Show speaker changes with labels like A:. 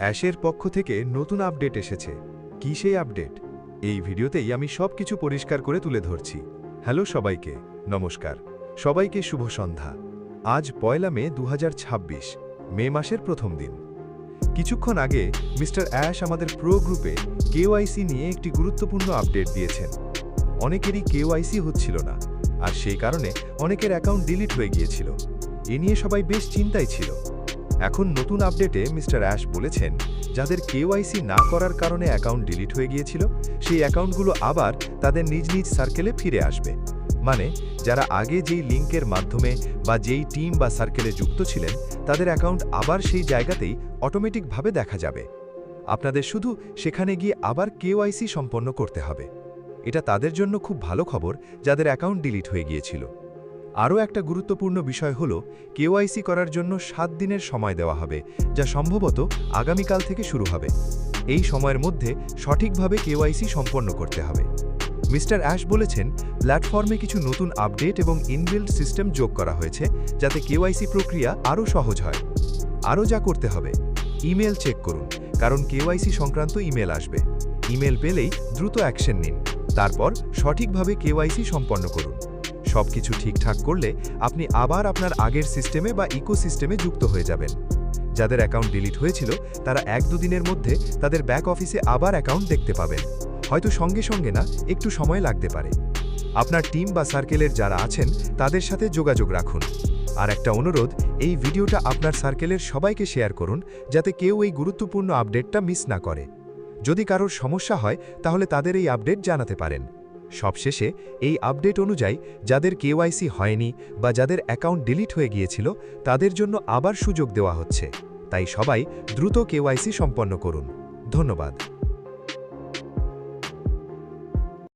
A: অ্যাশের পক্ষ থেকে নতুন আপডেট এসেছে। কী সেই আপডেট? এই ভিডিওতেই আমি সবকিছু পরিষ্কার করে তুলে ধরছি। হ্যালো সবাইকে, নমস্কার। সবাইকে শুভ সন্ধ্যা। আজ 1 মে 2026, মে মাসের প্রথম দিন। কিছুক্ষণ আগে মিস্টার অ্যাশ আমাদের প্রো গ্রুপে কেওআইসি নিয়ে একটি গুরুত্বপূর্ণ আপডেট দিয়েছেন। অনেকেরই কেওআইসি হচ্ছিল না, আর সেই কারণে অনেকের অ্যাকাউন্ট ডিলিট হয়ে গিয়েছিল। এ নিয়ে সবাই বেশ চিন্তায় ছিল। এখন নতুন আপডেটে মিস্টার অ্যাশ বলেছেন, যাদের কেওআইসি না করার কারণে অ্যাকাউন্ট ডিলিট হয়ে গিয়েছিল, সেই অ্যাকাউন্টগুলো আবার তাদের নিজ নিজ সার্কেলে ফিরে আসবে। মানে যারা আগে যেই লিঙ্কের মাধ্যমে বা যেই টিম বা সার্কেলে যুক্ত ছিলেন, তাদের অ্যাকাউন্ট আবার সেই জায়গাতেই অটোমেটিকভাবে দেখা যাবে। আপনাদের শুধু সেখানে গিয়ে আবার কেওআইসি সম্পন্ন করতে হবে। এটা তাদের জন্য খুব ভালো খবর যাদের অ্যাকাউন্ট ডিলিট হয়ে গিয়েছিল। আরও একটা গুরুত্বপূর্ণ বিষয় হলো, কেওআইসি করার জন্য 7 দিনের সময় দেওয়া হবে, যা সম্ভবত আগামীকাল থেকে শুরু হবে। এই সময়ের মধ্যে সঠিকভাবে কেওআইসি সম্পন্ন করতে হবে। মিস্টার অ্যাশ বলেছেন, প্ল্যাটফর্মে কিছু নতুন আপডেট এবং ইনবিল্ট সিস্টেম যোগ করা হয়েছে, যাতে কেওআইসি প্রক্রিয়া আরও সহজ হয়। আরও যা করতে হবে, ইমেল চেক করুন, কারণ কেওআইসি সংক্রান্ত ইমেল আসবে। ইমেল পেলেই দ্রুত অ্যাকশন নিন, তারপর সঠিকভাবে কেওআইসি সম্পন্ন করুন। সবকিছু ঠিকঠাক করলে আপনি আবার আপনার আগের সিস্টেমে বা ইকোসিস্টেমে যুক্ত হয়ে যাবেন। যাদের অ্যাকাউন্ট ডিলিট হয়েছিল, তারা 1-2 দিনের মধ্যে তাদের ব্যাক অফিসে আবার অ্যাকাউন্ট দেখতে পাবেন। হয়তো সঙ্গে সঙ্গে না, একটু সময় লাগতে পারে। আপনার টিম বা সার্কেলের যারা আছেন, তাদের সাথে যোগাযোগ রাখুন। আর একটা অনুরোধ, এই ভিডিওটা আপনার সার্কেলের সবাইকে শেয়ার করুন, যাতে কেউ এই গুরুত্বপূর্ণ আপডেটটা মিস না করে। যদি কারোর সমস্যা হয়, তাহলে তাদের এই আপডেট জানাতে পারেন। সবশেষে এই আপডেট অনুযায়ী যাদের কেওআইসি হয়নি বা যাদের অ্যাকাউন্ট ডিলিট হয়ে গিয়েছিল, তাদের জন্য আবার সুযোগ দেওয়া হচ্ছে। তাই সবাই দ্রুত কেওআইসি সম্পন্ন করুন। ধন্যবাদ।